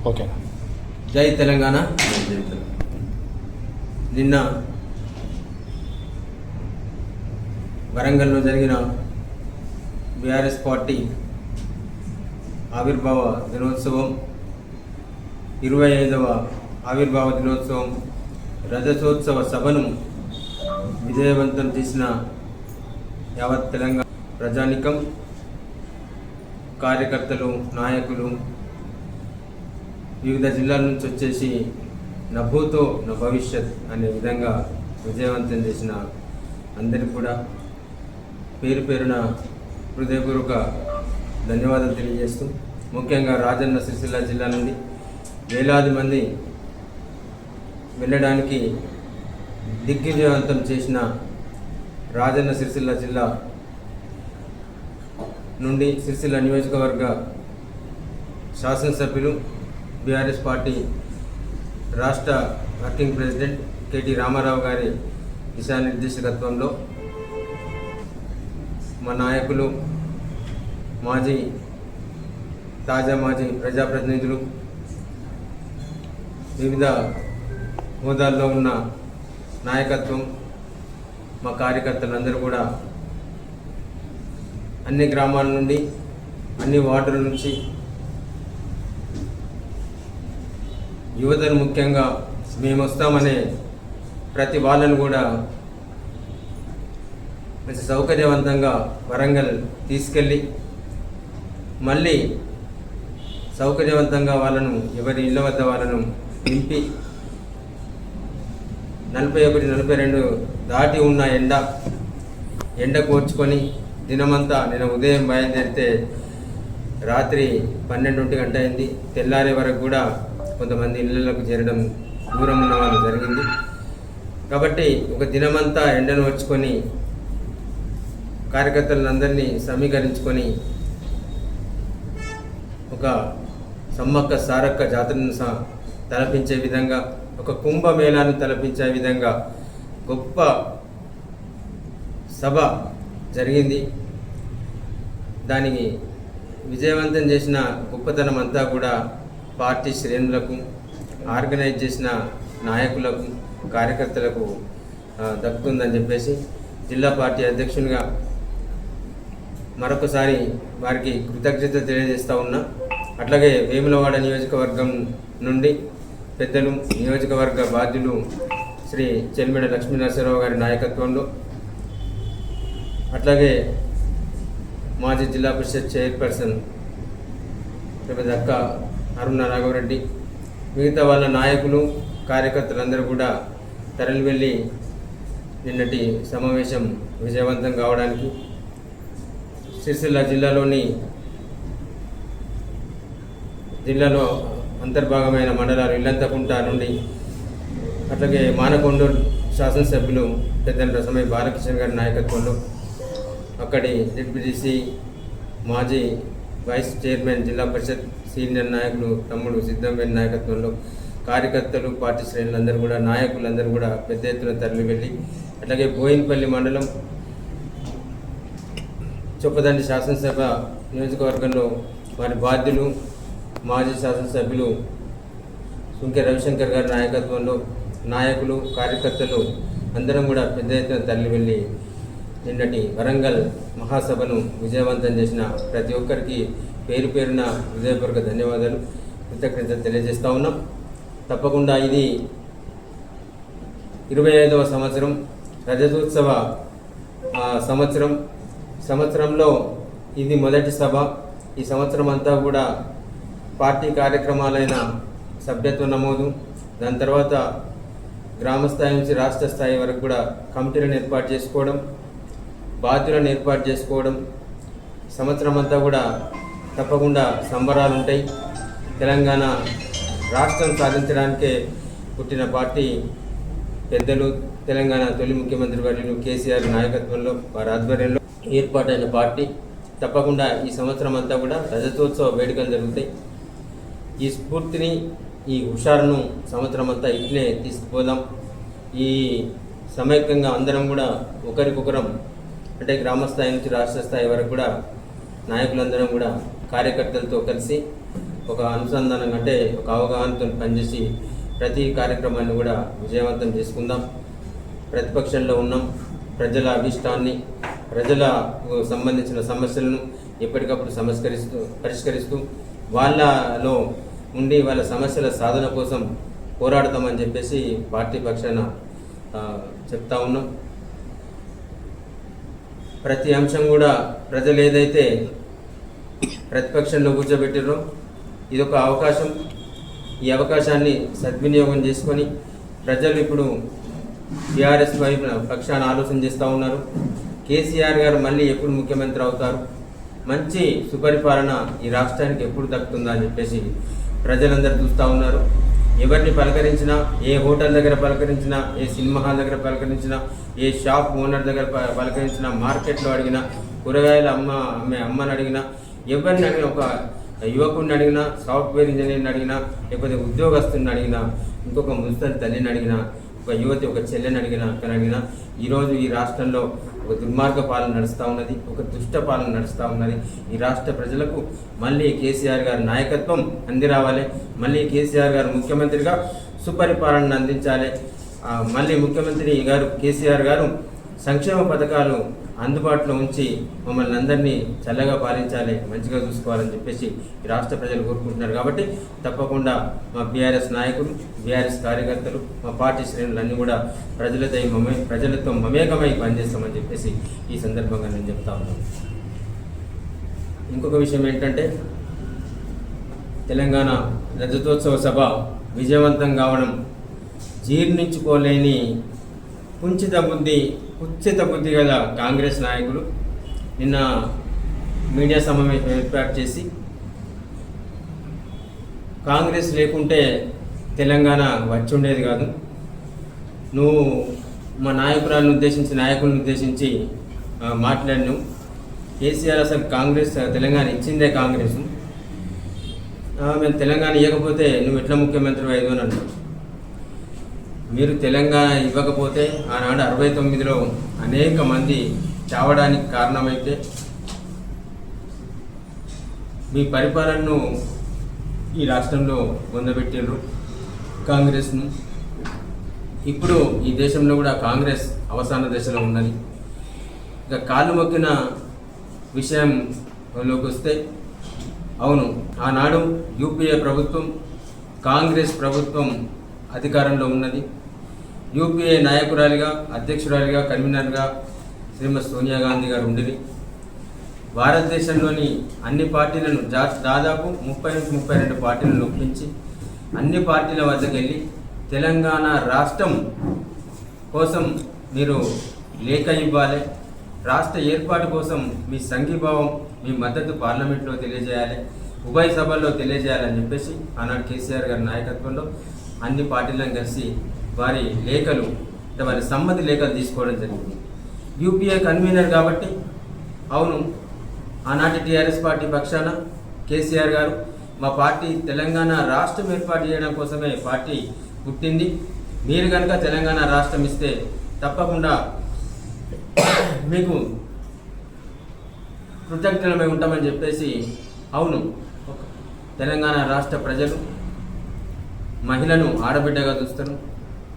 Okay. జై తెలంగాణ. నిన్న వరంగల్లో జరిగిన బీఆర్ఎస్ పార్టీ ఆవిర్భావ దినోత్సవం 25వ ఆవిర్భావ దినోత్సవం రజతోత్సవ సభను విజయవంతం చేసిన యావత్ తెలంగాణ ప్రజానికం, కార్యకర్తలు, నాయకులు, వివిధ జిల్లాల నుంచి వచ్చేసి నభూతో నా భవిష్యత్ అనే విధంగా విజయవంతం చేసిన అందరికీ కూడా పేరు పేరున హృదయపూర్వక ధన్యవాదాలు తెలియజేస్తూ, ముఖ్యంగా రాజన్న సిరిసిల్ల జిల్లా నుండి వేలాది మంది వెళ్ళడానికి దిగ్విజయవంతం చేసిన రాజన్న సిరిసిల్ల జిల్లా నుండి సిరిసిల్ల నియోజకవర్గ శాసనసభ్యులు, బీఆర్ఎస్ పార్టీ రాష్ట్ర వర్కింగ్ ప్రెసిడెంట్ కేటీ రామారావు గారి దిశానిర్దేశకత్వంలో మా నాయకులు, తాజా మాజీ ప్రజాప్రతినిధులు, వివిధ హోదాల్లో ఉన్న నాయకత్వం, మా కార్యకర్తలందరూ కూడా అన్ని గ్రామాల నుండి, అన్ని వార్డుల నుంచి, యువతను ముఖ్యంగా మేము వస్తామనే ప్రతి వాళ్ళను కూడా మంచి సౌకర్యవంతంగా వరంగల్ తీసుకెళ్ళి మళ్ళీ సౌకర్యవంతంగా వాళ్ళను ఎవరి ఇళ్ళ వద్ద వాళ్ళను నింపి 41-42 దాటి ఉన్న ఎండ కోర్చుకొని దినమంతా నేను ఉదయం బయలుదేరితే రాత్రి 12 గంట అయింది. తెల్లారే వరకు కూడా కొంతమంది ఇళ్ళకు చేరడం, దూరం ఉన్న వాళ్ళు జరిగింది. కాబట్టి ఒక దినమంతా ఎండను వచ్చుకొని కార్యకర్తలందరినీ సమీకరించుకొని ఒక సమ్మక్క సారక్క జాతరను తలపించే విధంగా, ఒక కుంభమేళాను తలపించే విధంగా గొప్ప సభ జరిగింది. దానికి విజయవంతం చేసిన గొప్పతనం అంతా కూడా పార్టీ శ్రేణులకు, ఆర్గనైజ్ చేసిన నాయకులకు, కార్యకర్తలకు దక్కుతుందని చెప్పేసి జిల్లా పార్టీ అధ్యక్షునిగా మరొకసారి వారికి కృతజ్ఞత తెలియజేస్తూ ఉన్నా. అట్లాగే వేములవాడ నియోజకవర్గం నుండి పెద్దలు, నియోజకవర్గ బాధ్యులు శ్రీ చెల్మిడ లక్ష్మీనరసింహరావు గారి నాయకత్వంలో, అట్లాగే మాజీ జిల్లా పరిషత్ చైర్పర్సన్ అక్క అరుణ రాఘవరెడ్డి, మిగతా వాళ్ళ నాయకులు, కార్యకర్తలందరూ కూడా తరలి వెళ్ళి నిన్నటి సమావేశం విజయవంతం కావడానికి సిరిసిల్ల జిల్లాలో అంతర్భాగమైన మండలాలు ఇల్లంతకుంట నుండి, అట్లాగే మానకొండూరు శాసనసభ్యులు పెద్దల రసమయ్య బాలకిషన్ గారి నాయకత్వంలో, అక్కడి డిప్యూటీసీ, మాజీ వైస్ చైర్మన్, జిల్లా పరిషత్ సీనియర్ నాయకులు తమ్ముడు సిద్ధంవేణి నాయకత్వంలో కార్యకర్తలు, పార్టీ శ్రేణులందరూ కూడా, నాయకులందరూ కూడా పెద్ద ఎత్తున తరలి వెళ్ళి, అట్లాగే బోయిన్పల్లి మండలం చొప్పదండి శాసనసభ నియోజకవర్గంలో వారి బాధ్యులు, మాజీ శాసనసభ్యులు సుంకె రవిశంకర్ గారి నాయకత్వంలో నాయకులు, కార్యకర్తలు అందరం కూడా పెద్ద ఎత్తున తరలి వెళ్ళి నిన్నటి వరంగల్ మహాసభను విజయవంతం చేసిన ప్రతి ఒక్కరికి పేరు పేరున హృదయపూర్వక ధన్యవాదాలు, కృతజ్ఞతలు తెలియజేస్తూ ఉన్నాం. తప్పకుండా ఇది 25వ సంవత్సరం రజతోత్సవ సంవత్సరంలో ఇది మొదటి సభ. ఈ సంవత్సరం అంతా కూడా పార్టీ కార్యక్రమాలైన సభ్యత్వ నమోదు, దాని తర్వాత గ్రామస్థాయి నుంచి రాష్ట్ర స్థాయి వరకు కూడా కమిటీలను ఏర్పాటు చేసుకోవడం, బాధ్యులను ఏర్పాటు చేసుకోవడం, సంవత్సరం అంతా కూడా తప్పకుండా సంబరాలు ఉంటాయి. తెలంగాణ రాష్ట్రం సాధించడానికే పుట్టిన పార్టీ పెద్దలు, తెలంగాణ తొలి ముఖ్యమంత్రి వర్యులు కేసీఆర్ నాయకత్వంలో, వారి ఆధ్వర్యంలో ఏర్పాటైన పార్టీ. తప్పకుండా ఈ సంవత్సరం అంతా కూడా రజతోత్సవ వేడుకలు జరుగుతాయి. ఈ స్ఫూర్తిని, ఈ హుషారును సంవత్సరం అంతా ఇట్లే తీసుకుపోదాం. ఈ సమైక్యంగా అందరం కూడా ఒకరికొకరం, అంటే గ్రామస్థాయి నుంచి రాష్ట్ర స్థాయి వరకు కూడా నాయకులందరం కూడా కార్యకర్తలతో కలిసి ఒక అనుసంధానం అంటే ఒక అవగాహనతో పనిచేసి ప్రతి కార్యక్రమాన్ని కూడా విజయవంతం చేసుకుందాం. ప్రతిపక్షంలో ఉన్నాం. ప్రజల అభిష్టాన్ని, ప్రజలకు సంబంధించిన సమస్యలను ఎప్పటికప్పుడు పరిష్కరిస్తూ వాళ్ళలో ఉండి వాళ్ళ సమస్యల సాధన కోసం పోరాడతామని చెప్పేసి పార్టీ పక్షాన చెప్తా ఉన్నాం. ప్రతి అంశం కూడా ప్రజలు ఏదైతే ప్రతిపక్షంలో కూర్చోబెట్టారో ఇదొక అవకాశం. ఈ అవకాశాన్ని సద్వినియోగం చేసుకొని ప్రజలు ఇప్పుడు టీఆర్ఎస్ వైపు పక్షాన ఆలోచన చేస్తూ ఉన్నారు. కేసీఆర్ గారు మళ్ళీ ఎప్పుడు ముఖ్యమంత్రి అవుతారు, మంచి సుపరిపాలన ఈ రాష్ట్రానికి ఎప్పుడు దక్కుతుందా అని చెప్పేసి ప్రజలందరూ చూస్తూ ఉన్నారు. ఎవరిని పలకరించినా, ఏ హోటల్ దగ్గర పలకరించినా, ఏ సినిమా హాల్ దగ్గర పలకరించినా, ఏ షాప్ ఓనర్ దగ్గర పలకరించినా, మార్కెట్లో అడిగినా, కూరగాయల అమ్మని అడిగినా, ఎవరిని అడిగినా, ఒక యువకుడిని అడిగినా, సాఫ్ట్వేర్ ఇంజనీర్ని అడిగినా, లేకపోతే ఉద్యోగస్తుని అడిగినా, ఇంకొక ముసలి తల్లిని అడిగినా, ఒక యువతి ఒక చెల్లెని అడిగినా, అక్కని అడిగినా, ఈరోజు ఈ రాష్ట్రంలో ఒక దుర్మార్గ పాలన నడుస్తూ ఉన్నది, ఒక దుష్ట పాలన నడుస్తూ ఉన్నది. ఈ రాష్ట్ర ప్రజలకు మళ్ళీ కేసీఆర్ గారి నాయకత్వం అంది రావాలి. మళ్ళీ కేసీఆర్ గారు ముఖ్యమంత్రిగా సుపరిపాలన అందించాలి. మళ్ళీ ముఖ్యమంత్రి గారు కేసీఆర్ గారు సంక్షేమ పథకాలు అందుబాటులో ఉంచి మమ్మల్ని అందరినీ చల్లగా పాలించాలి, మంచిగా చూసుకోవాలని చెప్పేసి ఈ రాష్ట్ర ప్రజలు కోరుకుంటున్నారు. కాబట్టి తప్పకుండా మా బీఆర్ఎస్ నాయకులు, బీఆర్ఎస్ కార్యకర్తలు, మా పార్టీ శ్రేణులన్నీ కూడా ప్రజలతో మమేకమై పనిచేస్తామని చెప్పేసి ఈ సందర్భంగా నేను చెప్తా ఉన్నాను. ఇంకొక విషయం ఏంటంటే, తెలంగాణ రజతోత్సవ సభ విజయవంతం కావడం జీర్ణించుకోలేని కుత్సిత బుద్ధి గల కాంగ్రెస్ నాయకులు నిన్న మీడియా సమావేశం ఏర్పాటు చేసి, కాంగ్రెస్ లేకుంటే తెలంగాణ వచ్చి ఉండేది కాదు, నువ్వు మా నాయకులను ఉద్దేశించి మాట్లాడినావు, కేసీఆర్ అసలు తెలంగాణ ఇచ్చిందే కాంగ్రెస్, మేము తెలంగాణ ఇవ్వకపోతే నువ్వు ఎట్లా ముఖ్యమంత్రి అయ్యేది అని అన్నావు. మీరు తెలంగాణ ఇవ్వకపోతే ఆనాడు 69లో అనేక మంది చావడానికి కారణమైతే మీ పరిపాలనను ఈ రాష్ట్రంలో పొందబెట్టిండ్రు కాంగ్రెస్ను. ఇప్పుడు ఈ దేశంలో కూడా కాంగ్రెస్ అవసాన దశలో ఉన్నది. ఇక కాళ్ళు మొక్కిన విషయంలోకి వస్తే, అవును, ఆనాడు యూపీఏ ప్రభుత్వం, కాంగ్రెస్ ప్రభుత్వం అధికారంలో ఉన్నది. యూపీఏ నాయకురాలిగా, అధ్యక్షురాలిగా, కన్వీనర్గా శ్రీమతి సోనియా గాంధీ గారు ఉండేది. భారతదేశంలోని అన్ని పార్టీలను దాదాపు 30-32 పార్టీలను ఒప్పించి అన్ని పార్టీల వద్దకు వెళ్ళి తెలంగాణ రాష్ట్రం కోసం మీరు లేఖ ఇవ్వాలి, రాష్ట్ర ఏర్పాటు కోసం మీ సంఘీభావం, మీ మద్దతు పార్లమెంట్లో తెలియజేయాలి, ఉభయ సభల్లో తెలియజేయాలని చెప్పేసి ఆనాడు కేసీఆర్ గారి నాయకత్వంలో అన్ని పార్టీలను కలిసి వారి లేఖలు, అంటే వారి సమ్మతి లేఖలు తీసుకోవడం జరిగింది. యూపీఏ కన్వీనర్ కాబట్టి, అవును, ఆనాటి టీఆర్ఎస్ పార్టీ పక్షాన కేసీఆర్ గారు మా పార్టీ తెలంగాణ రాష్ట్రం ఏర్పాటు చేయడం కోసమే పార్టీ పుట్టింది, మీరు కనుక తెలంగాణ రాష్ట్రం ఇస్తే తప్పకుండా మీకు కృతజ్ఞతలమై ఉంటామని చెప్పేసి, అవును, తెలంగాణ రాష్ట్ర ప్రజలు మహిళను ఆడబిడ్డగా చూస్తారు,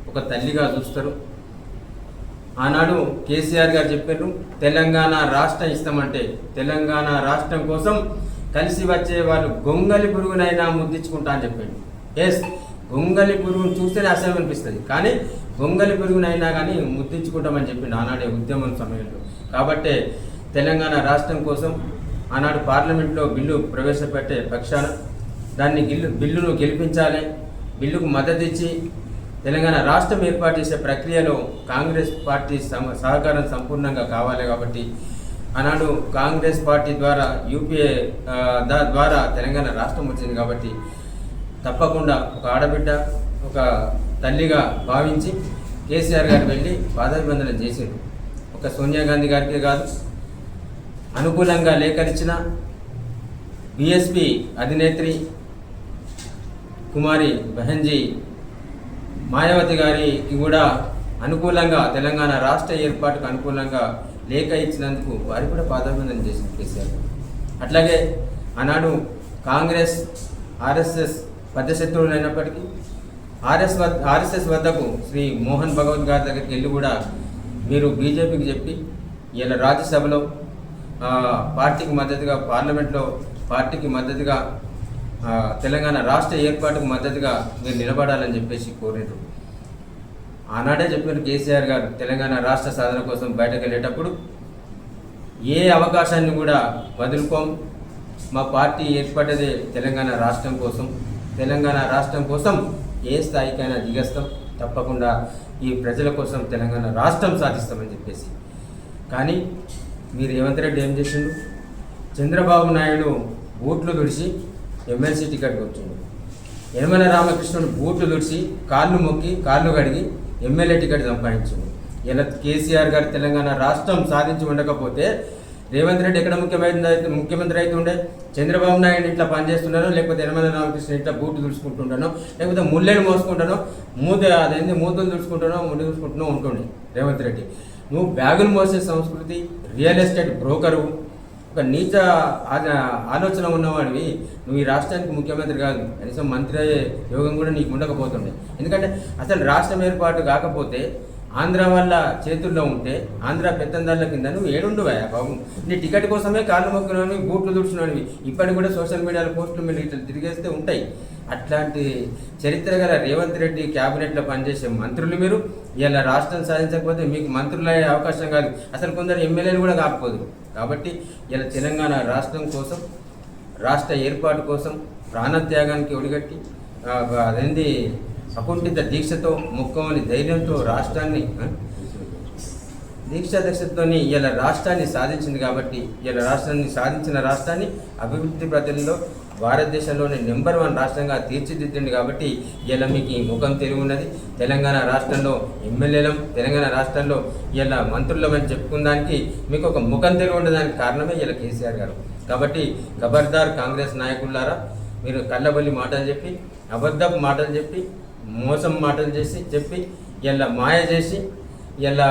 ఒక తల్లిగా చూస్తారు. ఆనాడు కేసీఆర్ గారు చెప్పారు, తెలంగాణ రాష్ట్రం ఇస్తామంటే తెలంగాణ రాష్ట్రం కోసం కలిసి వచ్చే వాళ్ళు గొంగలి పురుగునైనా ముద్దించుకుంటా అని చెప్పాడు. ఎస్, గొంగలి పురుగును చూస్తేనే అసహ్యం అనిపిస్తుంది, కానీ గొంగలి పురుగునైనా కానీ ముద్దించుకుంటామని చెప్పిండు ఆనాడే ఉద్యమం సమయంలో. కాబట్టే తెలంగాణ రాష్ట్రం కోసం ఆనాడు పార్లమెంట్లో బిల్లు ప్రవేశపెట్టే పక్షాన బిల్లును గెలిపించాలి, బిల్లుకు మద్దతు ఇచ్చి తెలంగాణ రాష్ట్రం ఏర్పాటు చేసే ప్రక్రియలో కాంగ్రెస్ పార్టీ సహకారం సంపూర్ణంగా కావాలి. కాబట్టి ఆనాడు కాంగ్రెస్ పార్టీ ద్వారా యూపీఏ ద్వారా తెలంగాణ రాష్ట్రం వచ్చింది. కాబట్టి తప్పకుండా ఒక ఆడబిడ్డ, ఒక తల్లిగా భావించి కేసీఆర్ గారు వెళ్ళి పాదాభివందనం చేసిండు. ఒక సోనియా గాంధీ గారికి కాదు, అనుకూలంగా లేఖనిచ్చిన బీఎస్పీ అధినేత్రి కుమారి బెహన్జీ మాయావతి గారికి కూడా అనుకూలంగా తెలంగాణ రాష్ట్ర ఏర్పాటుకు అనుకూలంగా లేఖ ఇచ్చినందుకు వారికి కూడా పాదాభివందనం చేసింది కేసీఆర్. అట్లాగే ఆనాడు కాంగ్రెస్ ఆర్ఎస్ఎస్ పద్దశత్రువులు అయినప్పటికీ ఆర్ఎస్ఎస్ వద్దకు శ్రీ మోహన్ భగవత్ గారి దగ్గరికి వెళ్ళి కూడా మీరు బీజేపీకి చెప్పి ఇలా రాజ్యసభలో పార్టీకి మద్దతుగా, పార్లమెంట్లో పార్టీకి మద్దతుగా, తెలంగాణ రాష్ట్ర ఏర్పాటుకు మద్దతుగా మీరు నిలబడాలని చెప్పేసి కోరినారు. ఆనాడే చెప్పిన కేసీఆర్ గారు తెలంగాణ రాష్ట్ర సాధన కోసం బయటకు వెళ్ళేటప్పుడు ఏ అవకాశాన్ని కూడా వదులుకోం, మా పార్టీ ఏర్పడ్డదే తెలంగాణ రాష్ట్రం కోసం, తెలంగాణ రాష్ట్రం కోసం ఏ స్థాయికైనా దిగస్తాం, తప్పకుండా ఈ ప్రజల కోసం తెలంగాణ రాష్ట్రం సాధిస్తామని చెప్పేసి. కానీ మీరు రేవంత్ రెడ్డి ఏం చేసిండు? చంద్రబాబు నాయుడు బూట్లు తుడిచి ఎమ్మెల్సీ టికెట్కి వచ్చిండు. యనమల రామకృష్ణుడు బూట్లు తుడిచి కాళ్ళు మొక్కి కాళ్ళు కడిగి ఎమ్మెల్యే టికెట్ సంపాదించిండు. ఇలా కేసీఆర్ గారు తెలంగాణ రాష్ట్రం సాధించి ఉండకపోతే రేవంత్ రెడ్డి ఎక్కడ ముఖ్యమంత్రి అయితే ఉండే? చంద్రబాబు నాయుడు ఇట్లా పనిచేస్తున్నానో, లేకపోతే యనమల రామకృష్ణ ఇట్లా బూట్లు తుడుచుకుంటుంటానో, లేకపోతే ముళ్ళేడు మోసుకుంటానో, మూతులు తుడుచుకుంటానో, ముడి తుడుచుకుంటానో ఉంటుండే రేవంత్ రెడ్డి. నువ్వు బ్యాగులు మోసే సంస్కృతి, రియల్ ఎస్టేట్ బ్రోకరు, ఒక నీచ ఆలోచన ఉన్నవాడివి. నువ్వు ఈ రాష్ట్రానికి ముఖ్యమంత్రి కాదు, కనీసం మంత్రి అయ్యే యోగం కూడా నీకు ఉండకపోతుండే. ఎందుకంటే అసలు రాష్ట్రం ఏర్పాటు కాకపోతే ఆంధ్ర వల్ల చేతుల్లో ఉంటే ఆంధ్ర పెత్తందారుల కింద నువ్వు ఏడుండువా బాబు? నీ టికెట్ కోసమే కాళ్ళు మొక్కినవి, బూట్లు తుడుచున్నవి. ఇప్పటికి కూడా సోషల్ మీడియాలో పోస్టులు మీరు ఇట్లా తిరిగేస్తే ఉంటాయి. అట్లాంటి చరిత్ర గల రేవంత్ రెడ్డి క్యాబినెట్లో పనిచేసే మంత్రులు మీరు ఇలా రాష్ట్రం సాధించకపోతే మీకు మంత్రులు అయ్యే అవకాశం కాదు, అసలు కొందరు ఎమ్మెల్యేలు కూడా కాకపోదు. కాబట్టి ఇలా తెలంగాణ రాష్ట్రం కోసం, రాష్ట్ర ఏర్పాటు కోసం ప్రాణత్యాగానికి ఒడిగట్టి అదేంటి అకుంఠిత దీక్షతో, ముఖ్యమని ధైర్యంతో రాష్ట్రాన్ని దీక్షతో ఇలా రాష్ట్రాన్ని సాధించింది. కాబట్టి ఇలా సాధించిన రాష్ట్రాన్ని అభివృద్ధి ప్రజల్లో భారతదేశంలోని నెంబర్ 1 రాష్ట్రంగా తీర్చిదిద్దింది. కాబట్టి ఇలా మీకు ఈ ముఖం తెలివి ఉన్నది. తెలంగాణ రాష్ట్రంలో ఎమ్మెల్యేలం, తెలంగాణ రాష్ట్రంలో ఇలా మంత్రులమని చెప్పుకున్నానికి మీకు ఒక ముఖం తెలివి ఉండడానికి కారణమే ఇలా కేసీఆర్ గారు. కాబట్టి ఖబర్దార్ కాంగ్రెస్ నాయకులారా, మీరు కళ్ళబొల్లి మాటలు చెప్పి, అబద్ధపు మాటలు చెప్పి, మోసం మాటలు చెప్పి ఇలా మాయ చేసి ఇలా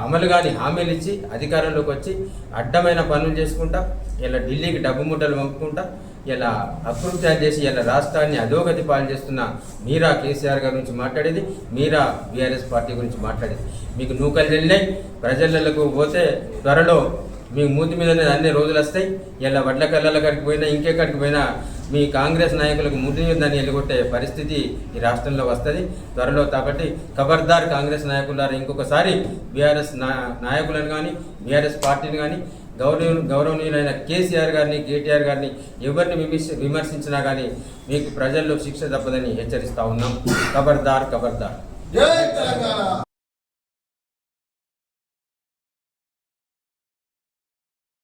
అమలు కాని హామీలు ఇచ్చి అధికారంలోకి వచ్చి అడ్డమైన పనులు చేసుకుంటా, ఇలా ఢిల్లీకి డబ్బు మూటలు పంపుకుంటా, ఇలా అకృత్యాలు చేసి ఇలా రాష్ట్రాన్ని అధోగతి పాలు చేస్తున్న మీరా కేసీఆర్ గారి గురించి మాట్లాడేది, మీరా బీఆర్ఎస్ పార్టీ గురించి మాట్లాడేది. మీకు నూకలు చెల్లినాయి. ప్రజలకు పోతే త్వరలో మీ మూతి మీదనే అన్ని రోజులు వస్తాయి. ఇలా వడ్ల కళ్ళ కాడికి పోయినా, ఇంకెక్కడికి పోయినా మీ కాంగ్రెస్ నాయకులకు ముద్దు దాన్ని వెళ్ళగొట్టే పరిస్థితి ఈ రాష్ట్రంలో వస్తుంది త్వరలో. కాబట్టి ఖబర్దార్ కాంగ్రెస్ నాయకులారా, ఇంకొకసారి బీఆర్ఎస్ నాయకులను కానీ, బీఆర్ఎస్ పార్టీని కానీ, గౌరవనీయులైన కేసీఆర్ గారిని, కేటీఆర్ గారిని ఎవరిని విమర్శించినా కానీ మీకు ప్రజల్లో శిక్ష తప్పదని హెచ్చరిస్తూ ఉన్నాం. ఖబర్దార్ ఖబర్దార్.